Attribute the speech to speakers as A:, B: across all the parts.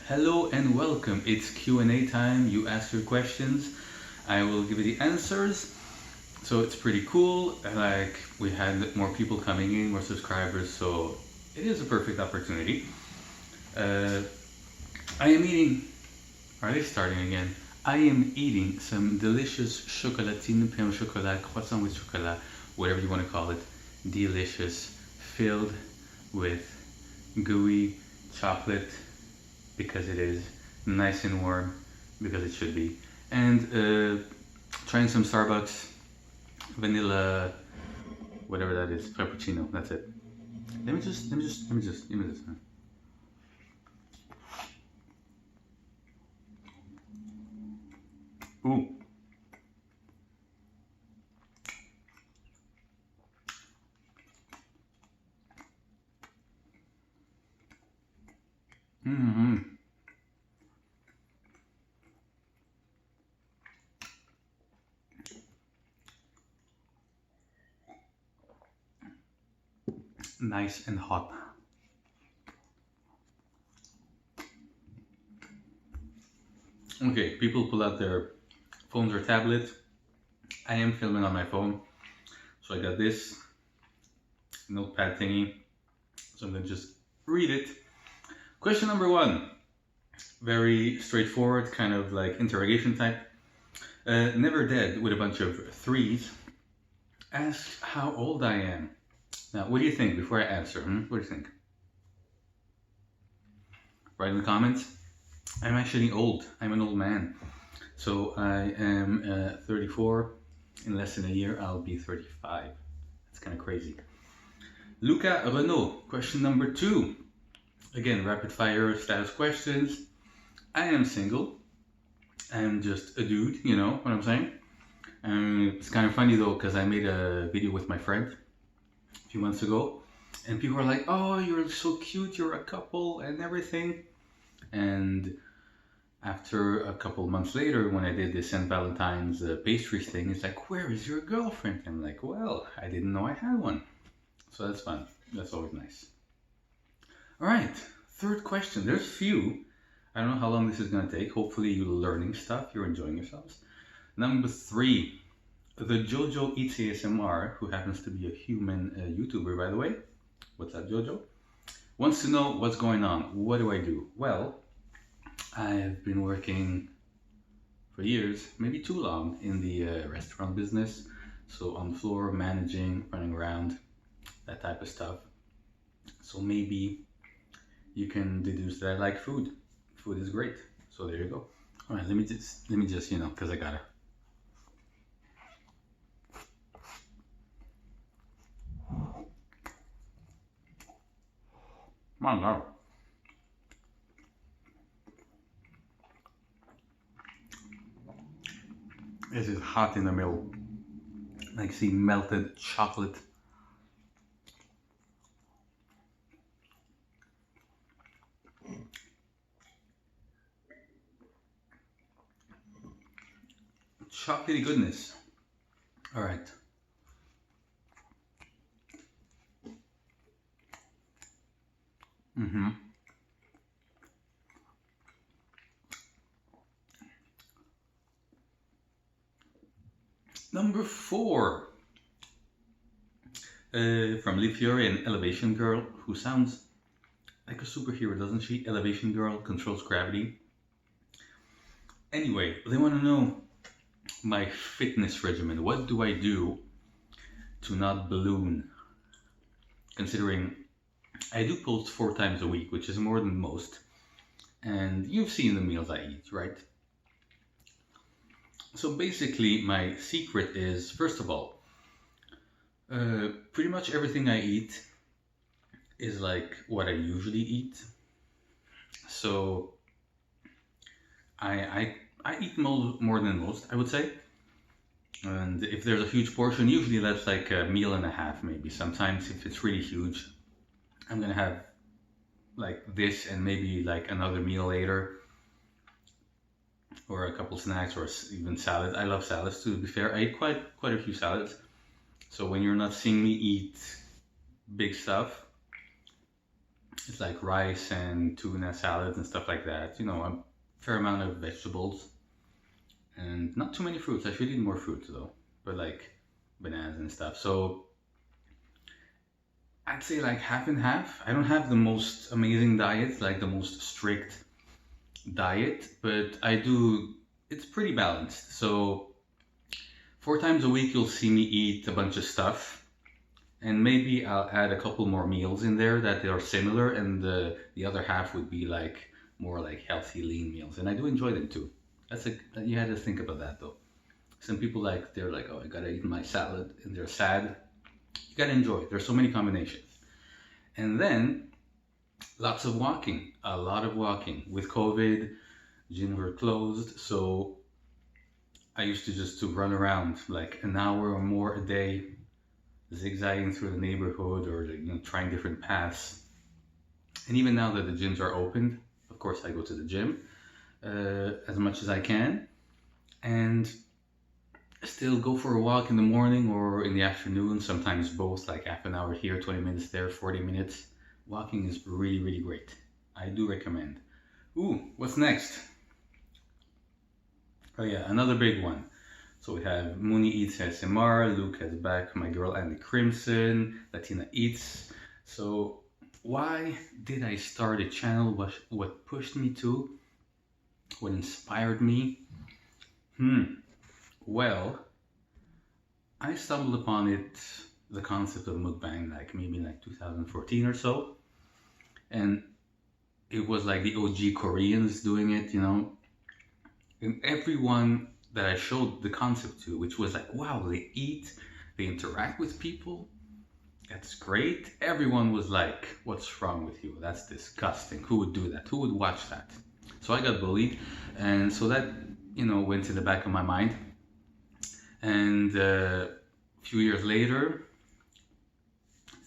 A: Hello and welcome. It's Q&A time. You ask your questions. I will give you the answers. So it's pretty cool. Like we had more people coming in, more subscribers. So it is a perfect opportunity. I am eating. Are they starting again? I am eating some delicious chocolatine, pain au chocolat, croissant with chocolat, whatever you want to call it. Delicious, filled with gooey chocolate because it is nice and warm because it should be, and trying some Starbucks vanilla, whatever that is, Frappuccino. That's it. Let me just give me this. Ooh. Mm-hmm. Nice and hot. Okay, people pull out their phones or tablet. I am filming on my phone, so I got this notepad thingy. So I'm gonna just read it. Question number 1. Very straightforward, kind of like interrogation type. Never dead with a bunch of 3s. Asks how old I am. Now, what do you think before I answer? What do you think? Write in the comments. I'm actually old. I'm an old man. So I am 34. In less than a year, I'll be 35. That's kind of crazy. Luca Renault, question number 2. Again, rapid fire status questions. I am single. I'm just a dude, you know what I'm saying? It's kind of funny though, because I made a video with my friend a few months ago, and people are like, oh, you're so cute, you're a couple and everything. And after a couple months later, when I did the St. Valentine's pastry thing, it's like, where is your girlfriend? I'm like, well, I didn't know I had one. So that's fun. That's always nice. All right, third question. There's few. I don't know how long this is going to take. Hopefully you're learning stuff, you're enjoying yourselves. Number 3, the Jojo Eats ASMR, who happens to be a human YouTuber, by the way. What's up, Jojo? Wants to know what's going on. What do I do? Well, I've been working for years, maybe too long, in the restaurant business. So on the floor, managing, running around, that type of stuff. So maybe you can deduce that I like food. Food is great. So there you go. All right, let me just, you know, because I gotta. My God. This is hot in the middle. Like see melted chocolate. Chocolatey goodness. All right. Number 4. From Liv Fury, an Elevation Girl, who sounds like a superhero, doesn't she? Elevation Girl, controls gravity. Anyway, they want to know my fitness regimen. What do I do to not balloon? Considering I do post 4 times a week, which is more than most. And you've seen the meals I eat, right? So basically, my secret is, first of all, pretty much everything I eat is like what I usually eat. So I eat more than most, I would say. And if there's a huge portion, usually that's like a meal and a half, maybe. Sometimes if it's really huge, I'm gonna have like this and maybe like another meal later, or a couple snacks, or even salad. I love salads too, to be fair. I eat quite a few salads. So when you're not seeing me eat big stuff, It's like rice and tuna salads and stuff like that. You know, a fair amount of vegetables and not too many fruits. I should eat more fruits though, but like bananas and stuff. So I'd say like half and half. I don't have the most amazing diet, like the most strict diet, but I do, it's pretty balanced. So 4 times a week, you'll see me eat a bunch of stuff. And maybe I'll add a couple more meals in there that they are similar, and the other half would be like more like healthy, lean meals. And I do enjoy them too. That's a you had to think about that though. Some people like they're like, oh, I gotta eat my salad, and they're sad. You gotta enjoy it. There's so many combinations. And then lots of walking, a lot of walking. With COVID, gyms were closed, so I used to just to run around like an hour or more a day, zigzagging through the neighborhood or trying different paths. And even now that the gyms are opened, of course I go to the gym as much as I can, and still go for a walk in the morning or in the afternoon, sometimes both, like half an hour here, 20 minutes there, 40 minutes. Walking is really, really great. I do recommend. Ooh, what's next? Oh yeah, another big one. So we have Mooney Eats ASMR, Luke has back, my girl Andy Crimson, Latina Eats. So why did I start a channel? What pushed me to? What inspired me? Well, I stumbled upon it, the concept of mukbang, like maybe like 2014 or so. And it was like the OG Koreans doing it, you know. And everyone that I showed the concept to, which was like, wow, they eat, they interact with people, that's great. Everyone was like, what's wrong with you? That's disgusting. Who would do that? Who would watch that? So I got bullied. And so that, went in the back of my mind. And a few years later,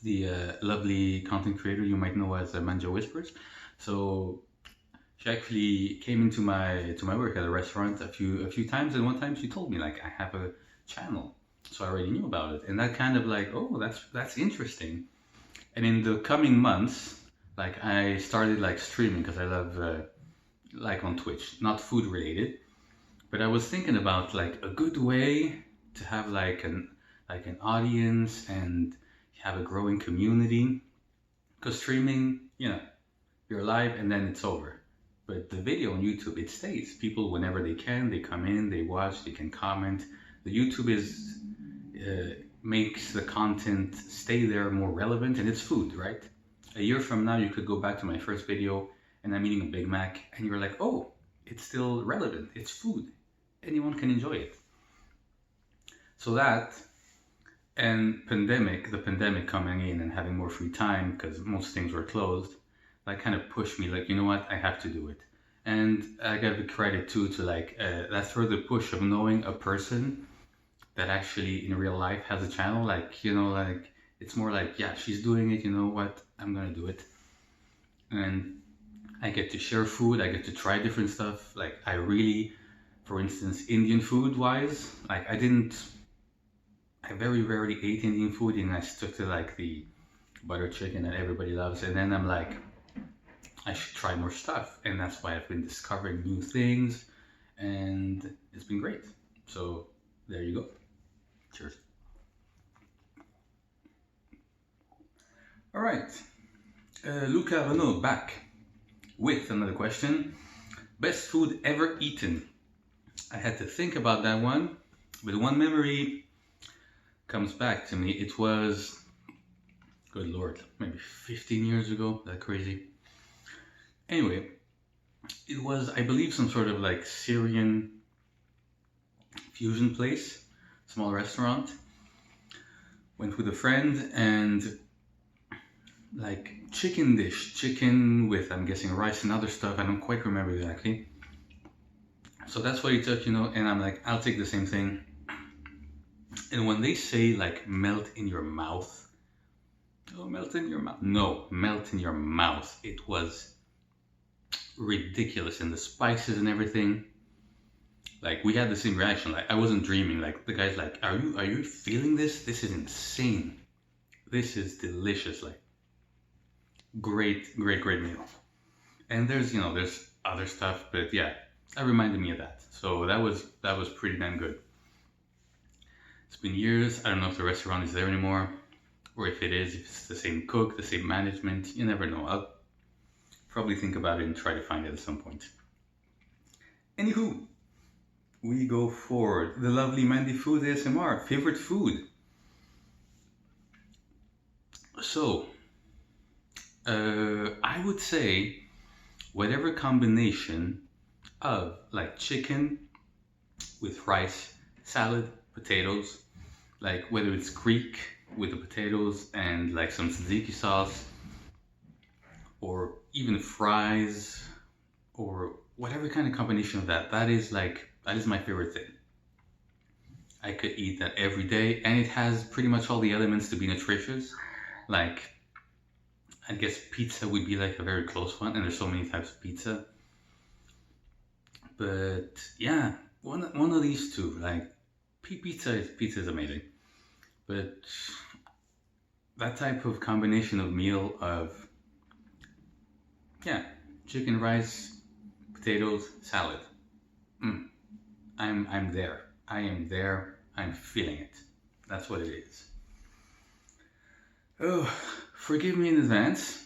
A: the lovely content creator you might know as Manja Whispers. So she actually came into my work at a restaurant a few times, and one time she told me like I have a channel. So I already knew about it, and that kind of like, oh, that's interesting. And in the coming months, like I started like streaming because I love like on Twitch, not food related, but I was thinking about like a good way to have like an audience and have a growing community, because streaming, you're live and then it's over. But the video on YouTube, it stays. People, whenever they can, they come in, they watch, they can comment. The YouTube makes the content stay there more relevant, and it's food, right? A year from now, you could go back to my first video and I'm eating a Big Mac and you're like, oh, it's still relevant. It's food. Anyone can enjoy it. So that, and the pandemic coming in and having more free time because most things were closed, that kind of pushed me like, you know what, I have to do it. And I got the credit too to like, that further push of knowing a person that actually in real life has a channel, like, like it's more like, yeah, she's doing it, you know what, I'm gonna do it. And I get to share food, I get to try different stuff. Like I really, for instance, Indian food wise, like I very rarely ate Indian food, and I stuck to like the butter chicken that everybody loves. And then I'm like, I should try more stuff, and that's why I've been discovering new things, and it's been great. So there you go. Cheers. All right, Luca Renault back with another question. Best food ever eaten? I had to think about that one, but one memory comes back to me. It was, good Lord, maybe 15 years ago. That crazy. Anyway, it was, I believe, some sort of like Syrian fusion place, small restaurant. Went with a friend, and like chicken with, I'm guessing, rice and other stuff. I don't quite remember exactly. So that's what he took, and I'm like, I'll take the same thing. And when they say like melt in your mouth, oh, melt in your mouth. No, melt in your mouth. It was ridiculous, and the spices and everything. Like we had the same reaction. Like I wasn't dreaming. Like the guy's like, are you feeling this? This is insane. This is delicious. Like great, great, great meal. And there's other stuff, but yeah, that reminded me of that. So that was pretty damn good. It's been years. I don't know if the restaurant is there anymore, or if it is, if it's the same cook, the same management. You never know. I'll probably think about it and try to find it at some point. Anywho, we go forward. The lovely Mandy Food ASMR. Favorite food? So, I would say whatever combination of like chicken with rice, salad, potatoes, like whether it's Greek with the potatoes and like some tzatziki sauce, or even fries, or whatever kind of combination of that, that is my favorite thing. I could eat that every day, and it has pretty much all the elements to be nutritious. Like, I guess pizza would be like a very close one, and there's so many types of pizza. But yeah, one of these two, like pizza is amazing. But that type of combination of meal of chicken, rice, potatoes, salad. I'm there. I am there. I'm feeling it. That's what it is. Oh, forgive me in advance.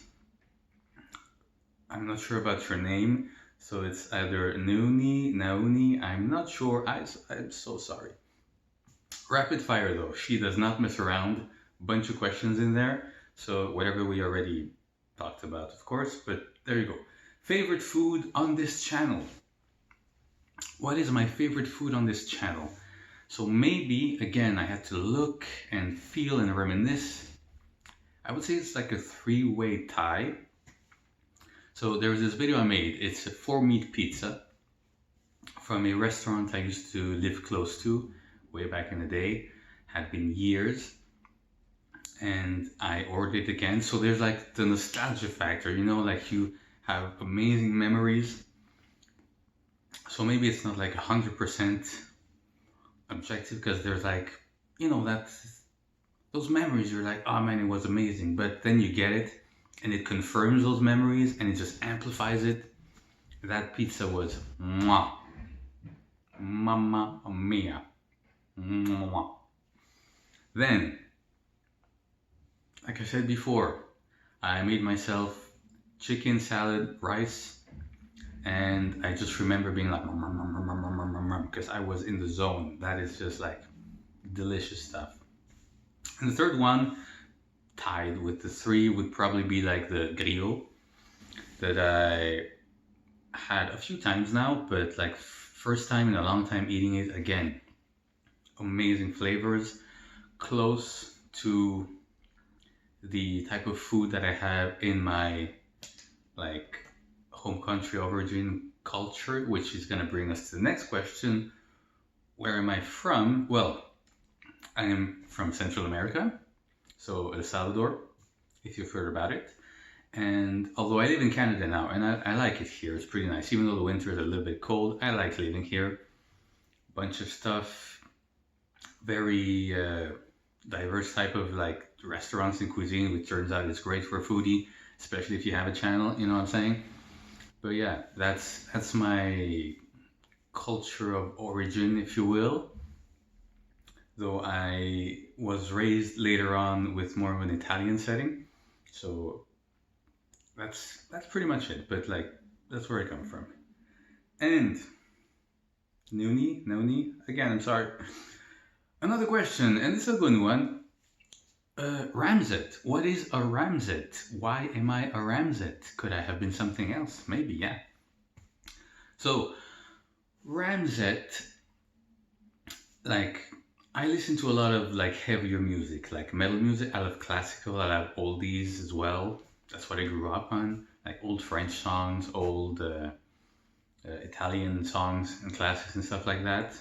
A: I'm not sure about your name, so it's either Nauni. I'm not sure. I'm so sorry. Rapid fire though. She does not mess around. Bunch of questions in there. So whatever we already talked about, of course. But there you go. Favorite food on this channel. What is my favorite food on this channel? So maybe, again, I had to look and feel and reminisce. I would say it's like a three-way tie. So there was this video I made. It's a 4-meat pizza from a restaurant I used to live close to way back in the day. Had been years. And I ordered it again. So there's like the nostalgia factor, like you have amazing memories. So maybe it's not like 100% objective, because there's like, those memories, you're like, oh man, it was amazing. But then you get it and it confirms those memories and it just amplifies it. That pizza was mwah. Mamma mia. Mwah. Then, like I said before, I made myself chicken, salad, rice, and I just remember being like, because I was in the zone. That is just like delicious stuff. And the third one, tied with the three, would probably be like the griot that I had a few times now, but like first time in a long time eating it again. Amazing flavors, close to the type of food that I have in my like home country origin culture, which is going to bring us to the next question. Where am I from? Well, I am from Central America, so El Salvador, if you've heard about it. And although I live in Canada now, and I like it here, it's pretty nice. Even though the winters are a little bit cold, I like living here. Bunch of stuff, very diverse type of like restaurants and cuisine, which turns out is great for a foodie, especially if you have a channel, you know what I'm saying? But yeah, that's my culture of origin, if you will. Though I was raised later on with more of an Italian setting, so that's pretty much it. But like, that's where I come from. And Nuni, again, I'm sorry. Another question, and this is a good one. Ramzett. What is a Ramzett? Why am I a Ramzett? Could I have been something else? Maybe, yeah. So, Ramzett, like, I listen to a lot of like heavier music, like metal music. I love classical, I love oldies as well. That's what I grew up on, like old French songs, old Italian songs and classics and stuff like that.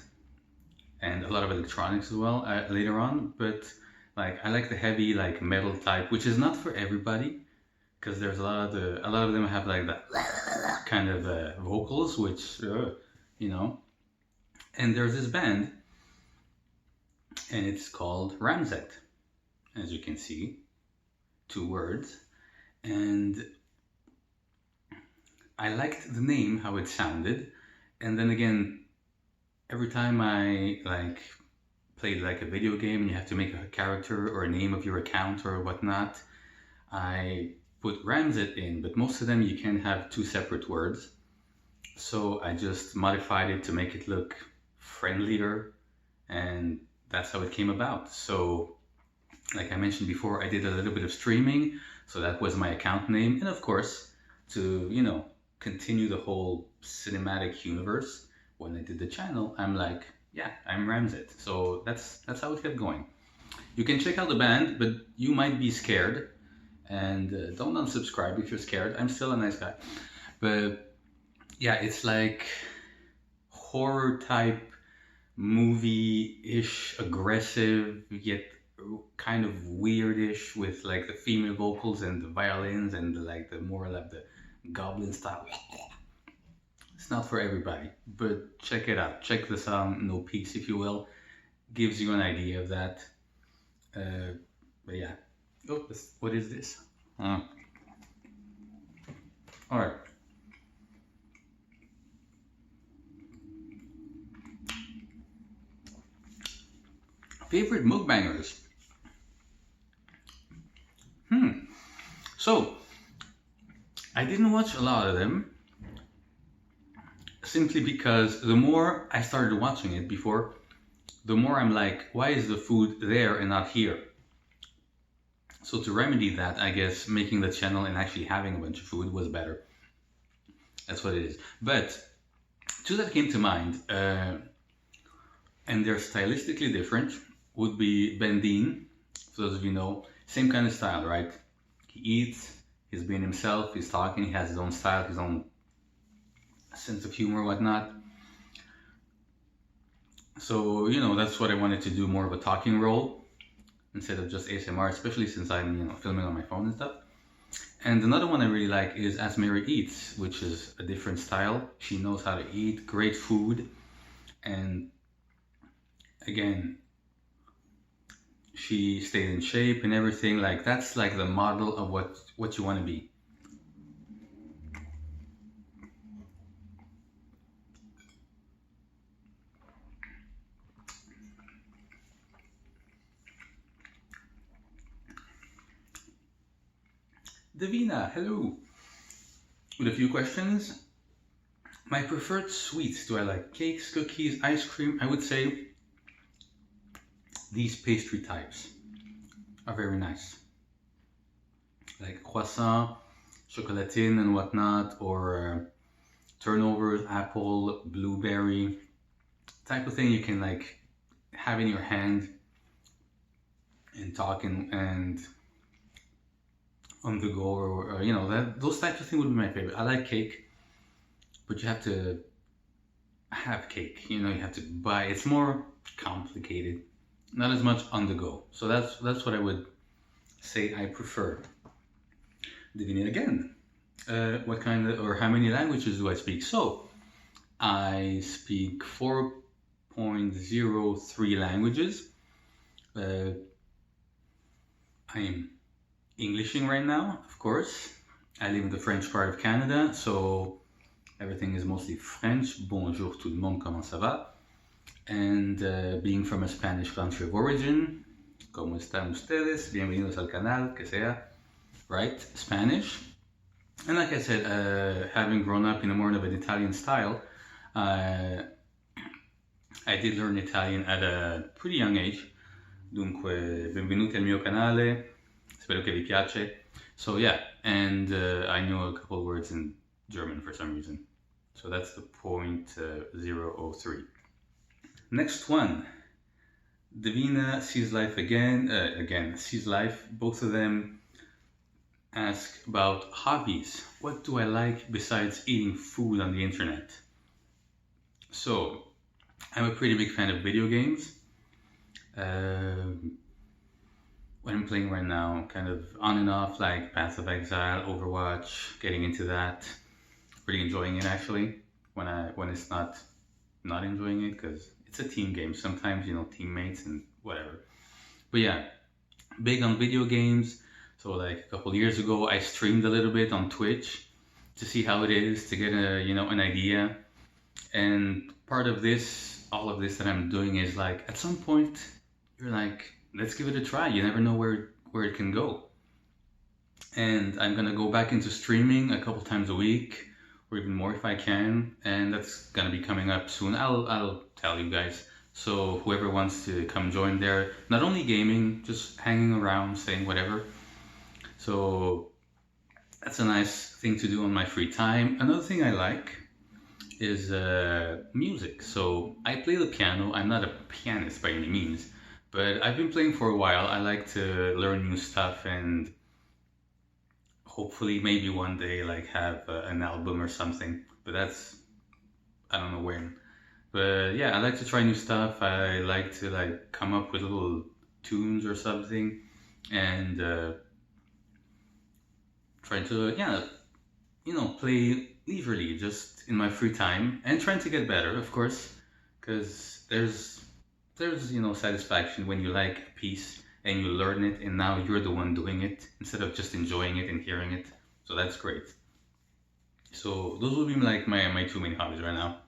A: And a lot of electronics as well later on. But like I like the heavy like metal type, which is not for everybody, because there's a lot of them have like that kind of vocals, which And there's this band, and it's called Ramzett, as you can see, 2 words. and I liked the name, how it sounded, and then again, every time I like played like a video game and you have to make a character or a name of your account or whatnot, I put Ramzett in, but most of them you can have two separate words. So I just modified it to make it look friendlier, and that's how it came about. So, like I mentioned before, I did a little bit of streaming, so that was my account name, and of course, to continue the whole cinematic universe, when I did the channel, I'm like, yeah, I'm Ramzett. So that's how it kept going. You can check out the band, but you might be scared, and don't unsubscribe if you're scared. I'm still a nice guy, but yeah, it's like horror type movie-ish, aggressive yet kind of weirdish, with like the female vocals and the violins and like the more like the goblin style. It's not for everybody, but check it out. Check the song No Peace, if you will. Gives you an idea of that. But yeah. Oh, what is this? Alright. Favorite mukbangers? So, I didn't watch a lot of them, simply because the more I started watching it before, the more I'm like, why is the food there and not here? So to remedy that, I guess making the channel and actually having a bunch of food was better. That's what it is. But two that came to mind, and they're stylistically different, would be Bendine. For those of you know, same kind of style, right? He eats, he's being himself, he's talking, he has his own style, his own sense of humor, whatnot. So, that's what I wanted to do, more of a talking role instead of just ASMR, especially since I'm, filming on my phone and stuff. And another one I really like is As Mary Eats, which is a different style. She knows how to eat, great food, and again, she stayed in shape and everything. Like, that's like the model of what you want to be. Davina, hello. With a few questions. My preferred sweets, do I like cakes, cookies, ice cream? I would say these pastry types are very nice. Like Croissant, Chocolatine and whatnot, or turnovers, apple, blueberry, type of thing you can like have in your hand and talk and on the go, or those types of things would be my favorite. I like cake, but you have to have cake. You have to buy. It's more complicated, not as much on the go. So that's what I would say I prefer. Divine again. What kind of, or how many languages do I speak? So I speak 4.03 languages. I am Englishing right now, of course. I live in the French part of Canada, so everything is mostly French. Bonjour tout le monde, comment ça va? And being from a Spanish country of origin, ¿Cómo están ustedes? Bienvenidos al canal, que sea, right? Spanish. And like I said, having grown up in more of an Italian style, I did learn Italian at a pretty young age. Dunque, benvenuti al mio canale. Spero che vi piace. So yeah, and I know a couple of words in German for some reason. So that's the 0.03. Next one. Davina sees life again sees life. Both of them ask about hobbies. What do I like besides eating food on the internet? So, I'm a pretty big fan of video games. What I'm playing right now, kind of on and off, like Path of Exile, Overwatch, getting into that. Really enjoying it actually. When it's not enjoying it, because it's a team game. Sometimes teammates and whatever. But yeah, big on video games. So like a couple years ago, I streamed a little bit on Twitch to see how it is, to get a, an idea. And part of this, all of this that I'm doing is like, at some point, you're like, let's give it a try. You never know where it can go. And I'm gonna go back into streaming a couple times a week, or even more if I can. And that's gonna be coming up soon. I'll tell you guys. So whoever wants to come join there, not only gaming, just hanging around, saying whatever. So that's a nice thing to do on my free time. Another thing I like is music. So I play the piano. I'm not a pianist by any means, but I've been playing for a while. I like to learn new stuff and hopefully maybe one day like have an album or something. But that's, I don't know when. But yeah, I like to try new stuff. I like to like come up with little tunes or something and try to, play leisurely just in my free time and trying to get better, of course, because there's satisfaction when you like a piece and you learn it and now you're the one doing it instead of just enjoying it and hearing it. So that's great. So those will be like my two main hobbies right now.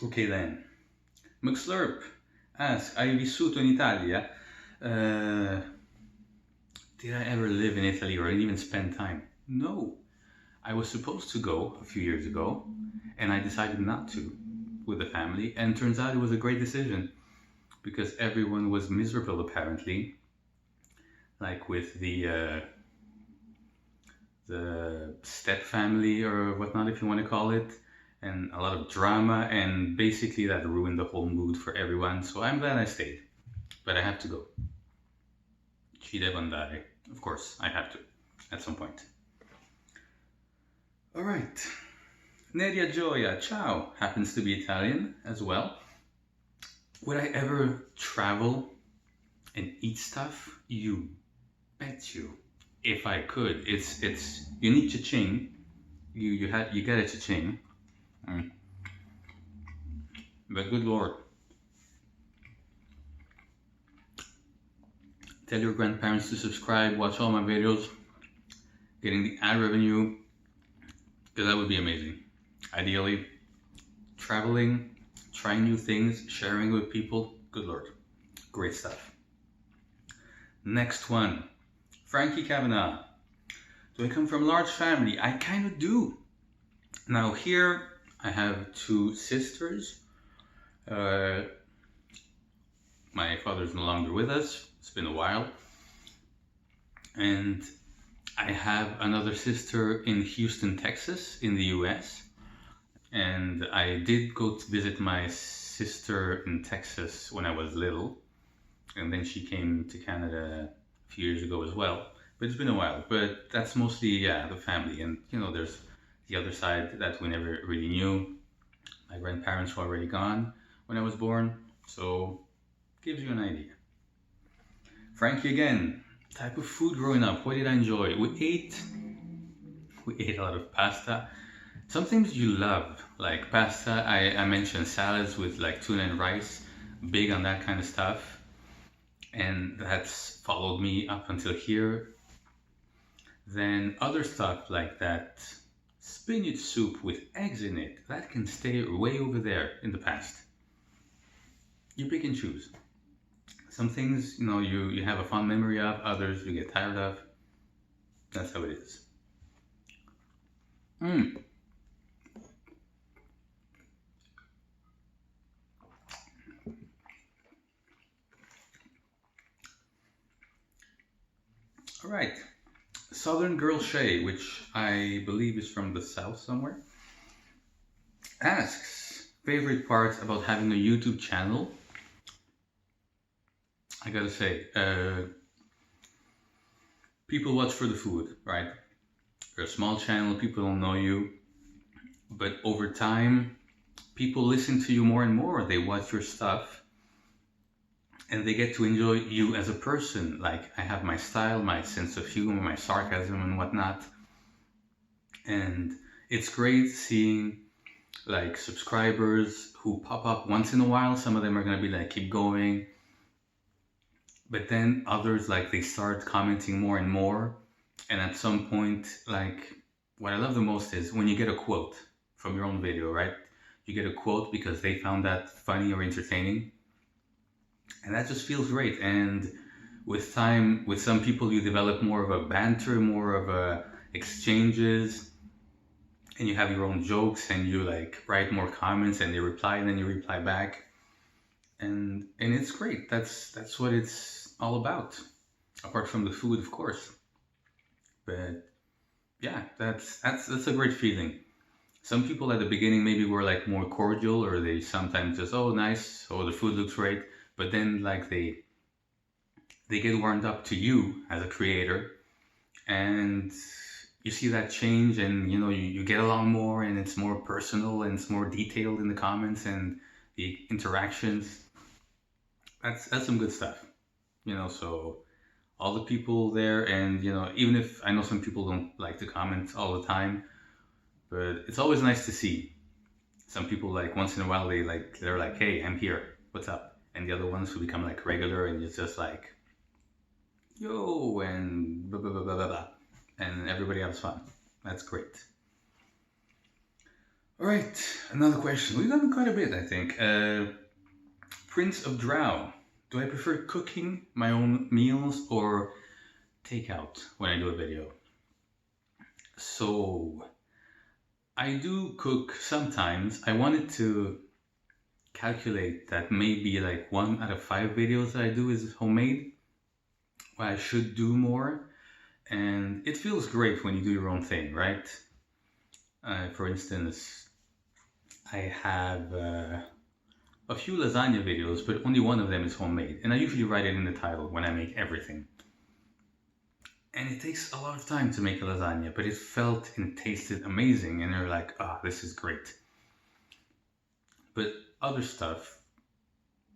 A: Okay then. McSlurp asks, hai vissuto in Italia? Did I ever live in Italy or even spend time? No. I was supposed to go a few years ago and I decided not to with the family, and turns out it was a great decision because everyone was miserable apparently, like with the step family or whatnot, if you want to call it, and a lot of drama, and basically that ruined the whole mood for everyone. So I'm glad I stayed, but I have to go. Ci devo andare. Of course, I have to at some point. All right. Neria Gioia, ciao, happens to be Italian as well. Would I ever travel and eat stuff? You bet you. If I could, it's you need cha-ching. You get a cha-ching. But good Lord. Tell your grandparents to subscribe, watch all my videos, getting the ad revenue, because that would be amazing. Ideally, traveling, trying new things, sharing with people, good Lord, great stuff. Next one, Frankie Kavanagh. Do I come from a large family? I kind of do. Now here, I have two sisters. My father's no longer with us. It's been a while. And I have another sister in Houston, Texas, in the US. And I did go to visit my sister in Texas when I was little. And then she came to Canada a few years ago as well. But it's been a while. But that's mostly, the family. And, there's the other side that we never really knew. My grandparents were already gone when I was born. So, gives you an idea. Frankie again. Type of food growing up, what did I enjoy? We ate a lot of pasta. Some things you love, like pasta. I mentioned salads with like tuna and rice, big on that kind of stuff. And that's followed me up until here. Then other stuff like that spinach soup with eggs in it, that can stay way over there in the past. You pick and choose. Some things, you have a fond memory of, others you get tired of. That's how it is. All right. Southern Girl Shay, which I believe is from the south somewhere, asks, favorite part about having a YouTube channel? I gotta say, people watch for the food, right? You're a small channel, people don't know you, but over time, people listen to you more and more. They watch your stuff, and they get to enjoy you as a person. Like, I have my style, my sense of humor, my sarcasm and whatnot, and it's great seeing like subscribers who pop up once in a while. Some of them are gonna be like, keep going. But then others, like, they start commenting more and more. And at some point, like, what I love the most is when you get a quote from your own video, right? You get a quote because they found that funny or entertaining. And that just feels great. And with time, with some people, you develop more of a banter, more of a exchanges, and you have your own jokes, and you like write more comments, and they reply, and then you reply back, and it's great. That's what it's all about. Apart from the food, of course, but yeah, that's a great feeling. Some people at the beginning maybe were like more cordial, or they sometimes just, oh, nice, oh, the food looks great, but then like they get warmed up to you as a creator, and you see that change, and you get along more, and it's more personal, and it's more detailed in the comments and the interactions. That's some good stuff. So all the people there, and even if I know some people don't like to comment all the time, but it's always nice to see some people, like, once in a while, they're like, hey, I'm here, what's up? And the other ones who become like regular, and it's just like, yo, and blah blah blah blah blah, blah. And everybody has fun. That's great. All right, another question. We've done quite a bit, I think. Prince of Drow. Do I prefer cooking my own meals or takeout when I do a video? So I do cook sometimes. I wanted to calculate that maybe like 1 out of 5 videos that I do is homemade. Well, I should do more. And it feels great when you do your own thing, right? For instance, I have a few lasagna videos, but only one of them is homemade. And I usually write it in the title when I make everything. And it takes a lot of time to make a lasagna, but it felt and tasted amazing. And you're like, ah, this is great. But other stuff,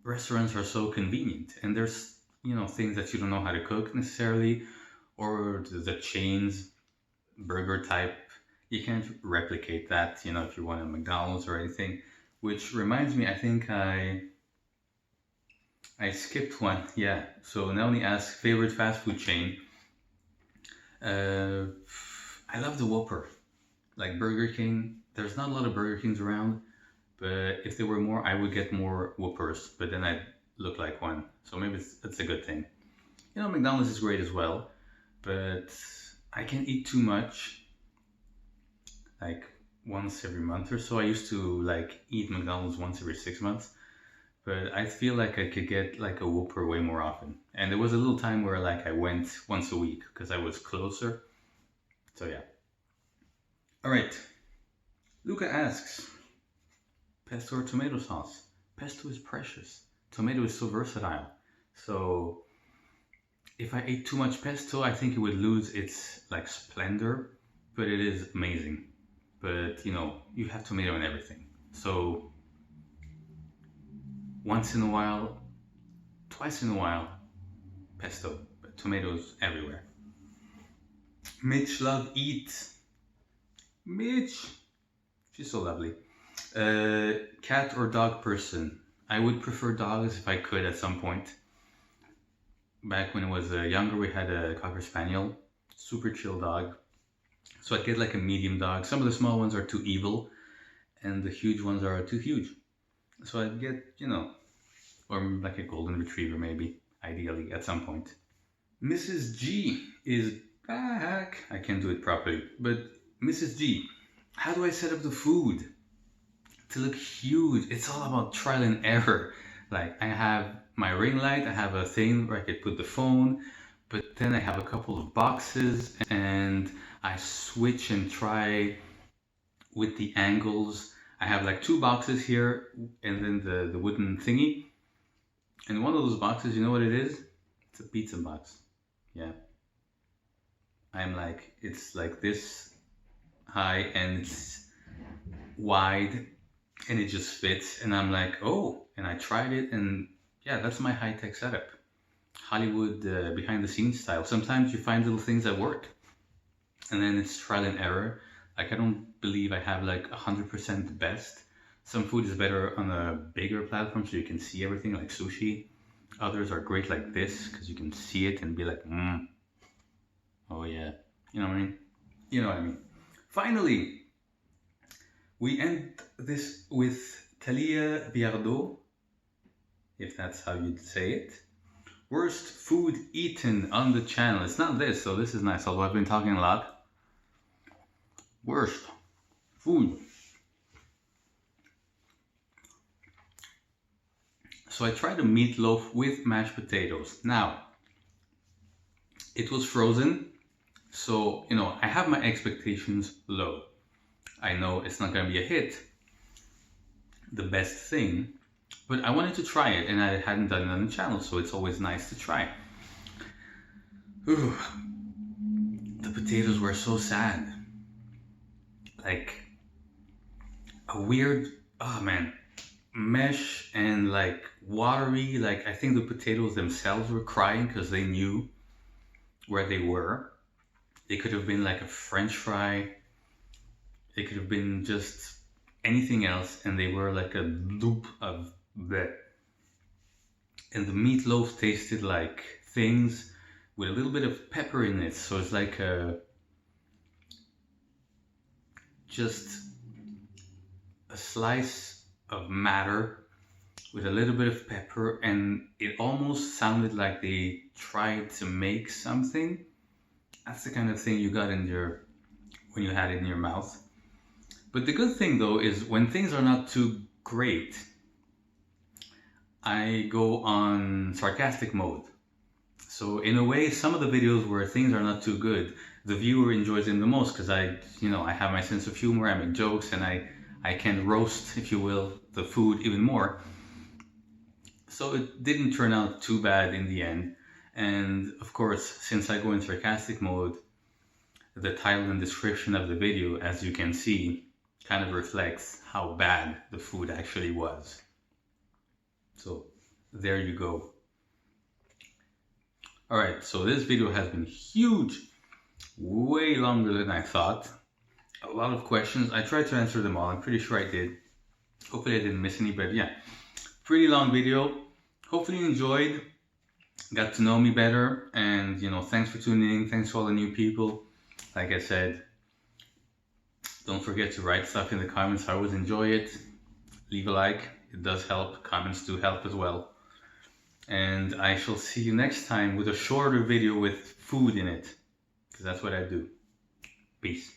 A: restaurants are so convenient. And there's, things that you don't know how to cook necessarily, or the chains, burger type. You can't replicate that, if you want a McDonald's or anything. Which reminds me, I think I skipped one. Yeah. So Melanie asked favorite fast food chain. I love the Whopper, like Burger King. There's not a lot of Burger Kings around, but if there were more, I would get more Whoppers. But then I'd look like one. So maybe it's a good thing. McDonald's is great as well, but I can't eat too much. Like once every month or so. I used to like eat McDonald's once every 6 months, but I feel like I could get like a Whopper way more often. And there was a little time where like I went once a week because I was closer. So yeah. All right. Luca asks, pesto or tomato sauce? Pesto is precious. Tomato is so versatile. So if I ate too much pesto, I think it would lose its like splendor, but it is amazing. But you have tomato in everything. So once in a while, twice in a while, pesto, but tomatoes everywhere. Mitch love eat. Mitch, she's so lovely. Cat or dog person? I would prefer dogs if I could at some point. Back when I was younger, we had a Cocker Spaniel, super chill dog. So I'd get like a medium dog. Some of the small ones are too evil, and the huge ones are too huge. So I'd get, or like a golden retriever maybe, ideally, at some point. Mrs. G is back. I can't do it properly, but Mrs. G, how do I set up the food to look huge? It's all about trial and error. Like I have my ring light, I have a thing where I could put the phone, but then I have a couple of boxes, and I switch and try with the angles. I have like 2 boxes here, and then the wooden thingy. And one of those boxes, you know what it is? It's a pizza box. Yeah. I'm like, it's like this high, and it's wide, and it just fits. And I'm like, oh, and I tried it, and yeah, that's my high-tech setup. Hollywood behind the scenes style. Sometimes you find little things that work, and then it's trial and error. Like I don't believe I have like 100% the best. Some food is better on a bigger platform so you can see everything, like sushi. Others are great like this because you can see it and be like, oh yeah. You know what I mean? You know what I mean. Finally, we end this with Talia Biardo, if that's how you'd say it. Worst food eaten on the channel. It's not this, so this is nice, although I've been talking a lot. Worst food. So I tried a meatloaf with mashed potatoes. Now, it was frozen, so, you know, I have my expectations low. I know it's not going to be a hit, the best thing, but I wanted to try it, and I hadn't done it on the channel, so it's always nice to try. Ooh, the potatoes were so sad. Like, a weird, oh man, mesh and like watery. Like, I think the potatoes themselves were crying because they knew where they were. They could have been like a French fry. They could have been just anything else, and they were like a loop of bleh. And the meatloaf tasted like things with a little bit of pepper in it. So it's like just a slice of matter with a little bit of pepper, and it almost sounded like they tried to make something. That's the kind of thing you got in your, when you had it in your mouth. But the good thing though is when things are not too great, I go on sarcastic mode. So in a way, some of the videos where things are not too good, the viewer enjoys them the most because I have my sense of humor, I make jokes, and I can roast, if you will, the food even more. So it didn't turn out too bad in the end. And of course, since I go in sarcastic mode, the title and description of the video, as you can see, kind of reflects how bad the food actually was. So there you go. Alright, so this video has been huge, way longer than I thought. A lot of questions. I tried to answer them all. I'm pretty sure I did. Hopefully I didn't miss any, but yeah. Pretty long video. Hopefully you enjoyed. Got to know me better. And, thanks for tuning in. Thanks to all the new people. Like I said, don't forget to write stuff in the comments. I always enjoy it. Leave a like. It does help. Comments do help as well. And I shall see you next time with a shorter video with food in it. Because that's what I do. Peace.